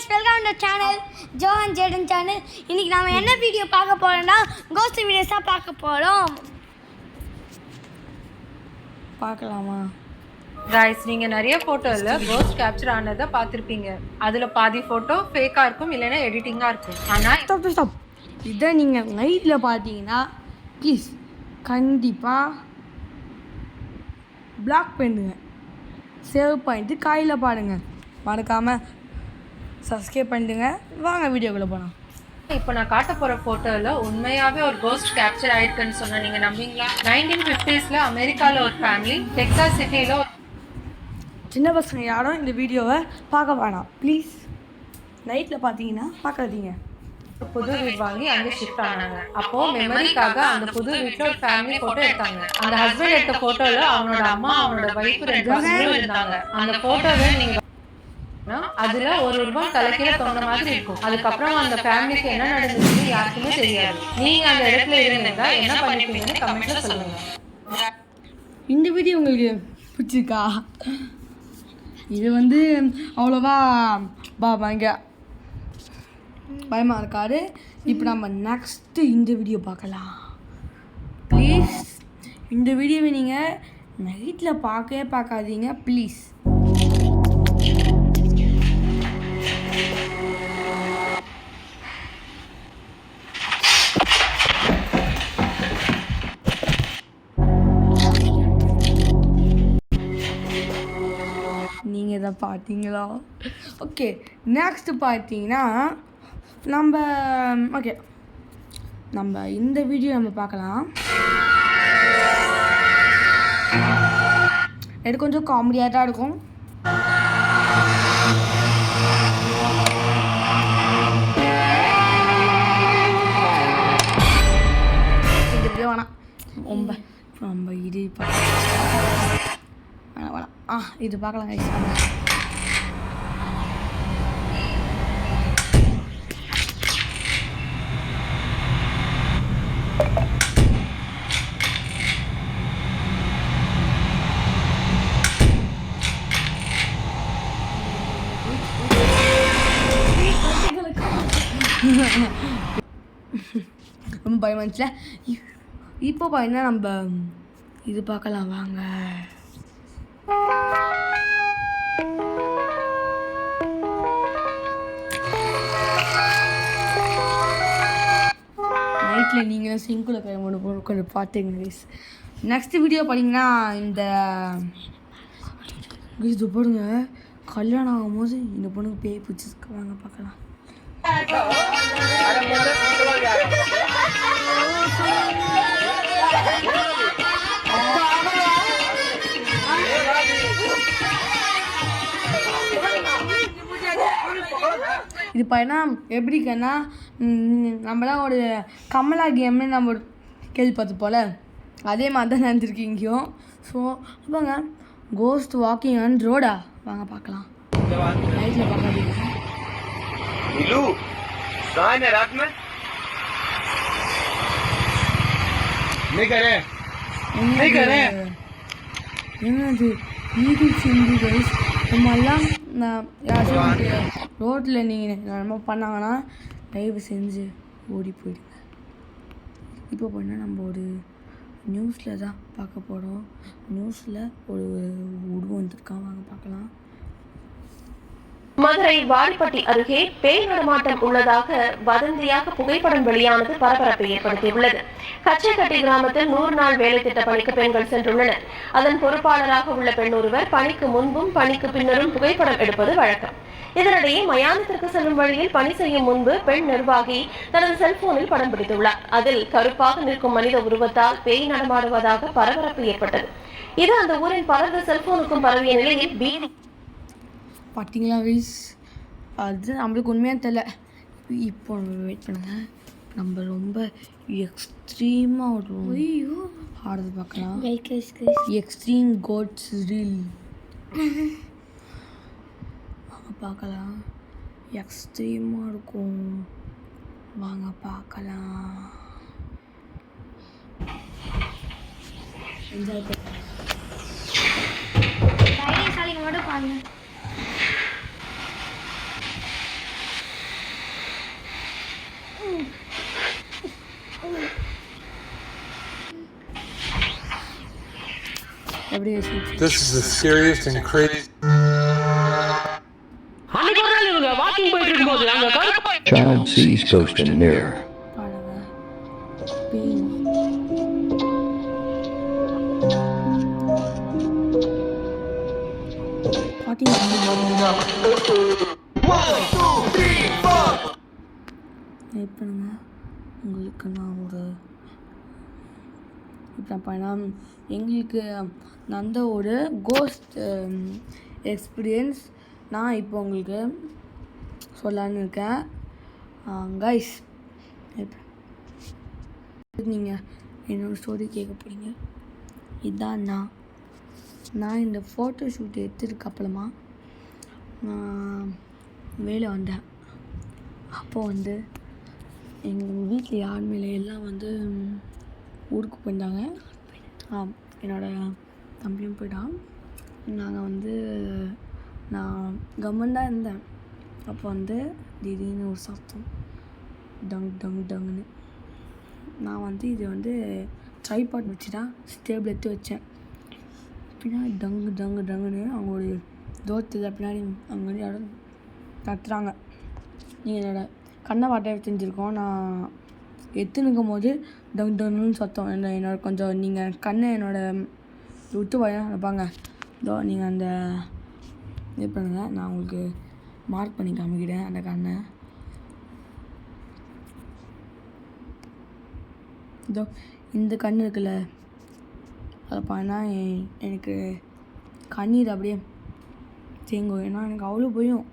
guys, welcome to channel Johan Jaden channel. இன்னைக்கு நாம என்ன வீடியோ பார்க்க போறோம்னா கோஸ்ட் வீடியோஸா பார்க்க போறோம். பார்க்கலாமா गाइस நீங்க நிறைய போட்டோல கோஸ்ட் கேப்சர் ஆனத பாத்திருப்பீங்க. அதுல பாதி போட்டோ ஃபேக்கா இருக்கும் இல்லனா எடிட்டிங்கா இருக்கும். ஆனா ஸ்டாப் இத நீங்க லைவ்ல பாத்தீங்கன்னா ப்ளீஸ் கண்டிப்பா பிளாக் பண்ணுங்க. சேவ் பண்ணிட்டு காயில பாருங்க. மறக்காம சப்ஸ்கிரைப் பண்ணிடுங்க. வாங்க வீடியோக்குள்ள போலாம். இப்போ நான் காட்ட போற போட்டோல உண்மையாவே ஒரு கோஸ்ட் கேப்சர் ஆயிருக்குன்னு சொன்னா நீங்க நம்புவீங்களா? 1950sல அமெரிக்கால ஒரு ஃபேமிலி டெக்சாஸ் சிட்டில சின்ன பசங்க யாரும் இந்த வீடியோவை பார்க்க வேணாம் ப்ளீஸ். நைட்டில் பார்த்தீங்கன்னா பார்க்காதீங்க. புது வீடு வாங்கி அங்கே ஷிஃப்ட் ஆனாங்க. அப்போ மெமரிக்காக அந்த புது வீட்டில் ஒரு ஃபேமிலி ஃபோட்டோ எடுத்தாங்க. அந்த ஹஸ்பண்ட் எடுத்த ஃபோட்டோல அவனோட அம்மா அவனோட வைஃப் 2 பசங்களும் இருந்தாங்க. அந்த ஃபோட்டோவை நீங்க அதுல ஒரு ரூபம் தலைக்கீழ தொண்ட மாதிரி இருக்கும். அதுக்கப்புறம் அந்த ஃபேமிலிக்கு என்ன நடந்துச்சுன்னு யாருக்குமே தெரியாது. நீங்க அந்த இடத்துல இருந்தா என்ன பண்ணிப்பீங்கன்னு கமெண்ட்ல சொல்லுங்க. இந்த வீடியோ உங்களுக்கு பிடிச்சிருக்கா? இது அவ்வளோவா பயமாக இருக்காது. இப்போ நம்ம நெக்ஸ்ட்டு இந்த வீடியோ பார்க்கலாம். ப்ளீஸ் இந்த வீடியோவை நீங்கள் நைட்டில் பார்க்காதீங்க ப்ளீஸ். நீங்கள் இதை பார்த்தீங்களா? ஓகே, நெக்ஸ்ட்டு பார்த்தீங்கன்னா நம்ம இந்த வீடியோ நம்ம பார்க்கலாம். இது கொஞ்சம் காமெடியாக தான் இருக்கும். இந்த வீடியோ வேணாம், நம்ம இது வேணாம். இது பார்க்கலாம் guys. ரொம்ப பயமா இருந்துச்சுல. இப்போ பார்த்தீங்கன்னா நம்ம இது பார்க்கலாம் வாங்க. நைட்டில் நீங்களும் சிங்கில் கொஞ்சம் பார்த்துங்க கைஸ். நெக்ஸ்ட் வீடியோ பார்த்தீங்கன்னா இந்த இது பாருங்க, கல்யாணம் ஆகும்போது இந்த பொண்ணுக்கு பேய் பிடிச்சிருக்கு. வாங்க பார்க்கலாம். இது பார்த்தீங்கன்னா எப்படி இருக்குன்னா நம்மளாம் ஒரு கமலா கேம்னு நம்ம ஒரு கேள்விப்பட்டு போல் அதே மாதிரி தான் நடந்துருக்கீங்கயும். ஸோ வாங்க கோஸ்ட் வாக்கிங் ஆன் ரோடா வாங்க பார்க்கலாம். லைட்டில் பார்க்காதீங்க. என்னது ஈகிள் சிந்து கைஸ். நம்மெல்லாம் ரோட்டில் நீங்கள் நம்ம பண்ணாங்கன்னா தயவு செஞ்சு ஓடி போயிடுங்க. இப்போ பண்ணால் நம்ம ஒரு நியூஸில் தான் பார்க்க போகிறோம். நியூஸில் ஒரு உருவம் வந்திருக்கான், வாங்க பார்க்கலாம். மதுரை வாடிப்பட்டி அருகே பேய் நடமாட்டம் உள்ளதாக வதந்தியாக புகைப்படம் வெளியானது பரபரப்பை ஏற்படுத்தியுள்ளது. கச்சைக்கட்டி கிராமத்தில் 100 நாள் வேலை திட்ட பணிக்கு பெண்கள் சென்றுள்ளனர். அதன் பொறுப்பாளராக உள்ள பெண் ஒருவர் பணிக்கு முன்பும் பணிக்கு பின்னரும் புகைப்படம் எடுப்பது வழக்கம். இதனிடையே மயானத்திற்கு செல்லும் வழியில் பணி செய்யும் முன்பு பெண் நிர்வாகி தனது செல்போனில் படம் பிடித்துள்ளார். அதில் கருப்பாக நிற்கும் மனித உருவத்தால் பேய் நடமாடுவதாக பரபரப்பு ஏற்பட்டது. இது அந்த ஊரின் பலரது செல்போனுக்கும் பரவிய நிலையில் பீதி. பார்த்தீங்களா கைஸ், அது நம்மளுக்கு உண்மையாக தெரியல. இப்போ வெயிட் பண்ணுங்க, நம்ம ரொம்ப எக்ஸ்ட்ரீமாக ஒரு ஆடுறது பார்க்கலாம். எக்ஸ்ட்ரீம் கோட்ஸ் ரீல் பார்க்கலாம். எக்ஸ்ட்ரீமாக இருக்கும், வாங்க பார்க்கலாம். என்ஜாய் பண்ண மட்டும் பாருங்க. எப்படி This is the scariest and crazy. Child sees ghost in mirror. பாருங்க பேய் பண்ணுங்க உங்களுக்கு நான் ஒரு இப்போ பண்ணால் எங்களுக்கு நடந்த ஒரு கோஸ்ட் எக்ஸ்பீரியன்ஸ் நான் இப்போ உங்களுக்கு சொல்லலான்னு இருக்கேன் கைஸ். இப்போ நீங்கள் என்னோடய ஸ்டோரி கேட்க போகிறீங்க. இதுதான் நான் இந்த ஃபோட்டோ ஷூட் எடுத்ததுக்கு அப்புறமா நான் வேலை வந்தேன். அப்போது வந்து எங்கள் வீட்டில் யாருமே இல்லை, எல்லாம் வந்து ஊருக்கு போயிருந்தாங்க. என்னோடய தம்பியும் போயிட்டான். நாங்கள் வந்து நான் கவர்மெண்ட் தான் இருந்தேன். அப்போ வந்து திடீர்னு ஒரு சத்தம் டங்குன்னு. நான் வந்து இது வந்து ட்ரைபாட் வச்சு தான் ஸ்டேபிள் எடுத்து வச்சேன். பின்னாடி டங்குன்னு அவங்களுடைய தோட்டத்தில் பின்னாடி அவங்க வந்து யாரும் கத்துறாங்க. நீங்கள் என்னோட கண்ணை வாட்டை தெரிஞ்சிருக்கோம். நான் நிற்கும் போது டங்குன்னு சத்தம். என்னோட கொஞ்சம் நீங்கள் கண்ணை என்னோட விட்டு வயா நினைப்பாங்க. இதோ நீங்கள் அந்த இது பண்ணுங்கள், நான் உங்களுக்கு மார்க் பண்ணி காமிக்கிறேன் அந்த கண்ணை. இதோ இந்த கண் இருக்குல்ல, அதை பார்த்தா எனக்கு கண்ணீர் அப்படியே தேங்கும். ஏன்னா எனக்கு அவ்வளோ பயம்.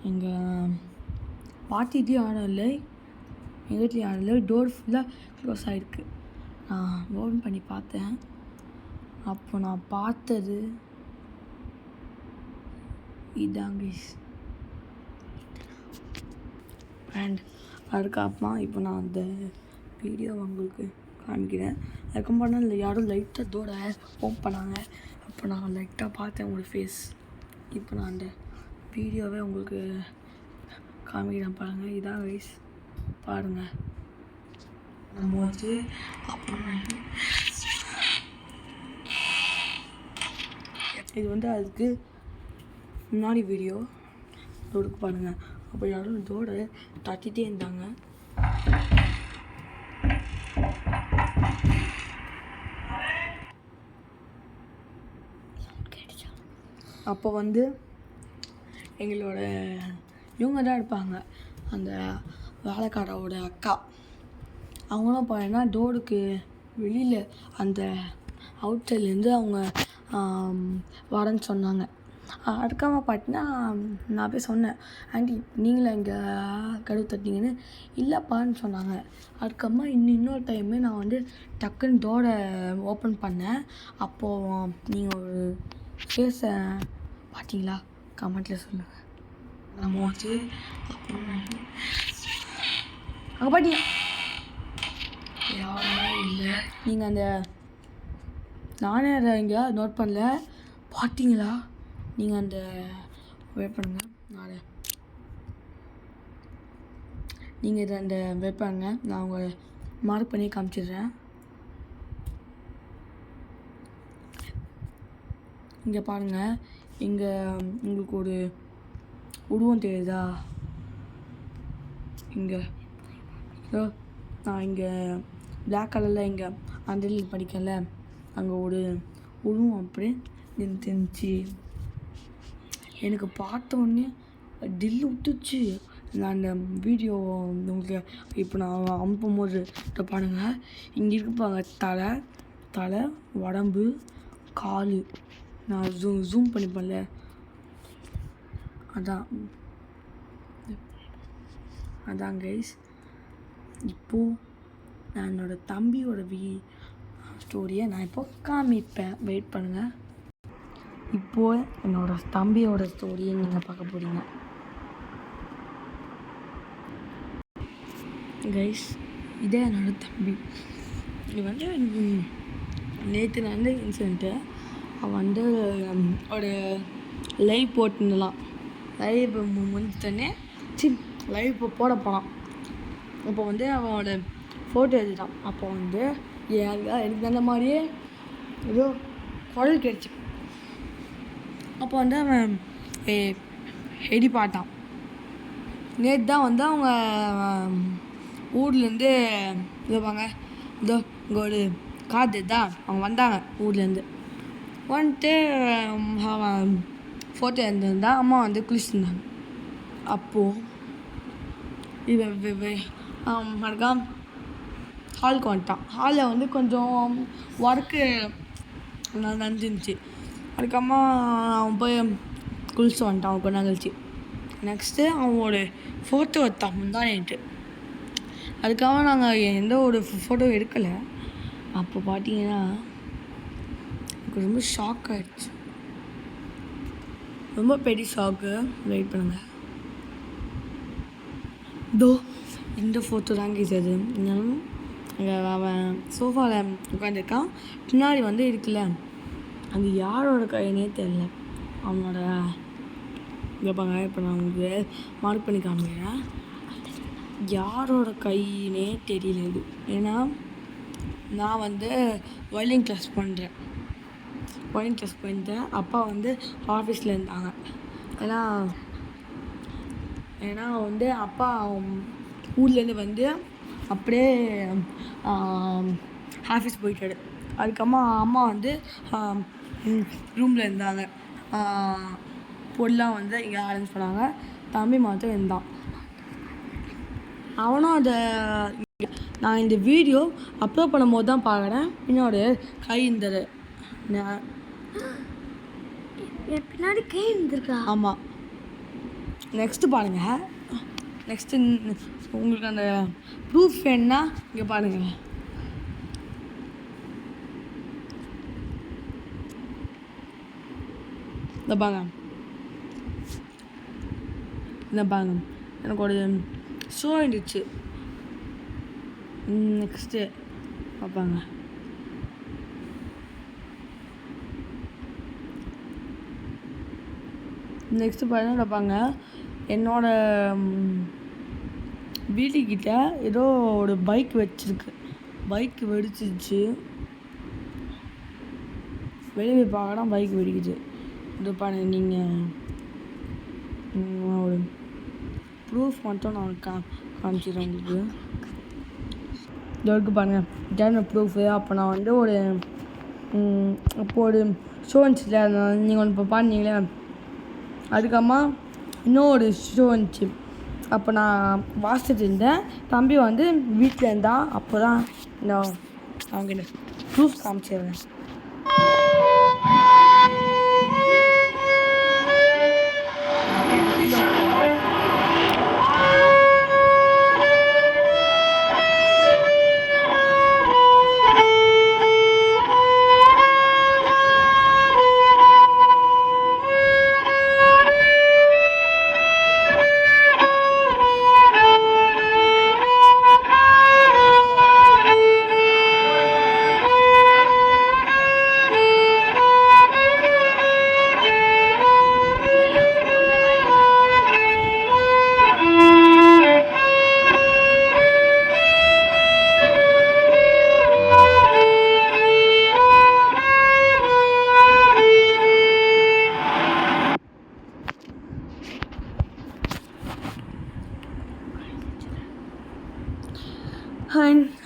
எங்கள் பாட்டிகிட்டையும் யாரும் இல்லை, எங்கள் வீட்லேயும் யாரும் இல்லை. டோர் ஃபுல்லாக க்ளோஸ் ஆகிருக்கு. நான் ஓப்பன் பண்ணி பார்த்தேன். அப்போ நான் பார்த்தது இதாங்க. அண்ட் அதுக்கப்புறமா இப்போ நான் அந்த வீடியோ உங்களுக்கு காமிக்கிறேன். அதுக்கப்புறம் இல்லை யாரும் லைட்டாக டோரை ஓப்பன் பண்ணாங்க. அப்போ நான் லைட்டாக பார்த்தேன் உங்களோட ஃபேஸ். இப்போ நான் அந்த வீடியோவே உங்களுக்கு காமிக்கிறேன் பாருங்கள். இதான் கைஸ் பாருங்கள். நம்ம வந்து அப்புறம் இது வந்து அதுக்கு முன்னாடி வீடியோ தோடுக்கு பாருங்கள். அப்போ யாரும் தோடை தட்டிகிட்டே இருந்தாங்க. அப்போ வந்து எங்களோட இவங்க தான் இருப்பாங்க, அந்த வேலைக்காரோட அக்கா. அவங்களும் பார்த்தீங்கன்னா டோருக்கு வெளியில் அந்த அவுட் சைட்லேருந்து அவங்க வரேன்னு சொன்னாங்க. அதுக்காக பார்த்தீங்கன்னா நான் போய் சொன்னேன், ஆண்டி நீங்களும் இங்கே கதவு தட்டிங்கன்னு. இல்லைப்பான்னு சொன்னாங்க. அதுக்கப்புறமா இன்னொரு டைமு நான் வந்து டக்குன்னு டோரை ஓப்பன் பண்ணேன். அப்போது நீங்கள் ஒரு ஃபேஸை பார்த்தீங்களா? கமெண்ட்டில் சொல்லுங்கள். நம்ம வந்து அங்கே பார்த்தீங்க யாருமே இல்லை. நீங்கள் அந்த நானே அதை இங்கே நோட் பண்ணல, பார்த்தீங்களா? நீங்கள் அந்த வெயிட் பண்ணுங்கள், நான் நீங்கள் இதை அந்த வெயிட் பண்ணுங்க, நான் உங்களை மார்க் பண்ணி காமிச்சிடுறேன். இங்கே பாருங்கள், இங்கே உங்களுக்கு ஒரு உருவம் தெரியுதா? இங்கே நான் இங்கே பிளாக் கலரில் இங்கே அண்டர்லைன் படிக்கல, அங்கே ஒரு உருவம் அப்படியே நின்றுச்சு. எனக்கு பார்த்தோன்னே டில்லு விட்டுச்சு. நான் அந்த வீடியோ உங்களுக்கு இப்போ நான் அனுப்பும் போது பாருங்கள், இங்கே இருப்பாங்க தலை உடம்பு கால். நான் ஜூம் பண்ணிப்பேன்ல, அதான் கைஸ். இப்போது நான் என்னோடய தம்பியோட ஸ்டோரியை நான் இப்போ காமிப்பேன், வெயிட் பண்ணுங்கள். இப்போது என்னோடய தம்பியோட ஸ்டோரியை நீங்கள் பார்க்க போகிறீங்க கைஸ். இதே என்னோடய தம்பி. இது வந்து நேற்று நடந்த இன்சிடெண்ட்டு. அவன் வந்து ஒரு லைவ் போட்டுலாம், லைவ் முடிஞ்சோடனே லைவ் இப்போ போட போனான். அப்போ வந்து அவனோட ஃபோட்டோ எடுத்துட்டான். அப்போ வந்து எனக்கு அந்த மாதிரியே ஏதோ குரல் கேட்டுச்சு. அப்போ வந்து அவன் எடி பாட்டான். நேற்று தான் வந்து அவங்க ஊர்லேருந்து இதுவாங்க இதோ இங்கே ஒரு காது தான் அவங்க வந்தாங்க ஊர்லேருந்து. வந்துட்டு அவன் ஃபோட்டோ எடுத்துருந்தா அம்மா வந்து குளிச்சுருந்தாங்க. அப்போது மறுக்காம ஹாலுக்கு வந்துட்டான். ஹாலில் வந்து கொஞ்சம் ஒர்க்கு நடந்துருந்துச்சு. அதுக்கம்மா அவன் போய் குளிச்சு வந்துட்டான் அவன் கொஞ்ச நாள் கழிச்சு. நெக்ஸ்ட்டு அவனோட ஃபோட்டோ எடுத்தான் முந்தானேட்டு. அதுக்காக நாங்கள் எந்த ஒரு ஃபோட்டோ எடுக்கலை. அப்போ பார்த்தீங்கன்னா எனக்கு ரொம்ப ஷாக் ஆகிடுச்சு, ரொம்ப பெரிய ஷாக்கு. வெயிட் பண்ணுங்கள், இதோ இந்த ஃபோட்டோ தாங்க இது. அவன் சோஃபாவில் உட்காந்துருக்கான். பின்னாடி வந்து இருக்குல்ல, அது யாரோட கையினே தெரில. அவனோட கேட்பாங்க. இப்போ நான் உங்களுக்கு மார்க் பண்ணி காமிக்கிறேன். யாரோட கையினே தெரியல இது. ஏன்னா நான் வந்து வயலின் கிளாஸ் பண்ணுறேன். வயலின் கிளாஸ் பண்ணிட்டேன். அப்பா வந்து ஆஃபீஸில் இருந்தாங்க. ஏன்னா வந்து அப்பா ஊர்லேருந்து வந்து அப்படியே ஆஃபீஸ் போயிட்டாரு. அதுக்கம்மா அம்மா வந்து ரூமில் இருந்தாங்க. பொருளாக வந்து இங்கே அரேஞ்ச் பண்ணாங்க. தம்பி மாத்திரம் இருந்தான். அவனும் அதை நான் இந்த வீடியோ அப்லோட் பண்ணும் போது தான் பார்க்குறேன். என்னோட கை இருந்தது. பின்னாடி கை இருந்திருக்கா? ஆமாம். நெக்ஸ்ட்டு பாருங்கள். நெக்ஸ்ட்டு உங்களுக்கு அந்த ப்ரூஃப் வேணுன்னா இங்கே பாருங்கள். இந்த பாங்க எனக்கு ஒரு ஷோ இருந்துச்சு. நெக்ஸ்ட்டு பார்ப்பாங்க. நெக்ஸ்ட்டு பார்ப்பாங்க. என்னோட வீட்டுக்கிட்ட ஏதோ ஒரு பைக் வச்சுருக்கு. பைக் வெடிச்சிச்சு. வெளியே பார்க்கலாம் பைக் வெடிக்குது. இது பாருங்க. நீங்கள் ஒரு ப்ரூஃப் மட்டும் நான் காமிச்சிடுறேன் உங்களுக்கு. இதற்கு பாருங்கள், இதான ப்ரூஃபு. அப்போ நான் வந்து அப்போது ஒரு ஷோ இருந்துச்சுல, நீங்கள் ஒன்று இப்போ பார்த்தீங்களே, அதுக்கம்மா இன்னொரு ஷோ இருந்துச்சு. அப்போ நான் வாசிச்சுட்டு இருந்தேன். தம்பி வந்து வீட்டில் இருந்தான். அப்போ தான் நான் அவங்க ப்ரூஃப் காமிச்சிடுறேன்.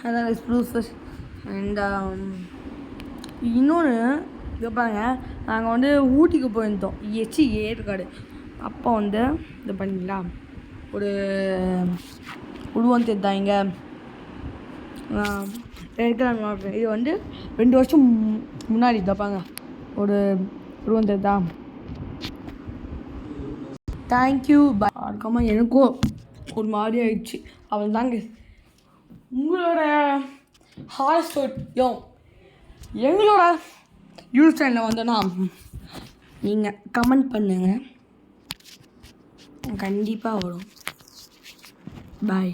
அதான் ப்ரூஃப். அண்ட் இன்னொன்று கேட்பாங்க. நாங்கள் வந்து ஊட்டிக்கு போயிருந்தோம். ஏற்காடு. அப்போ வந்து இது பண்ணிங்களா ஒரு உருவம் தெரிந்தாங்க. இது வந்து 2 வருஷம் முன்னாடி தப்பாங்க ஒரு உருவம் தெரிதா. தேங்க்யூ. அதுக்கப்புறமா எனக்கும் ஒரு மாதிரி ஆயிடுச்சு. அவள் தாங்க உங்களோட ஹாரஸ்டோரியும் எங்களோட யூடியூப் சேனலில் வந்தோன்னா நீங்கள் கமெண்ட் பண்ணுங்கள். கண்டிப்பாக வரும். பாய்.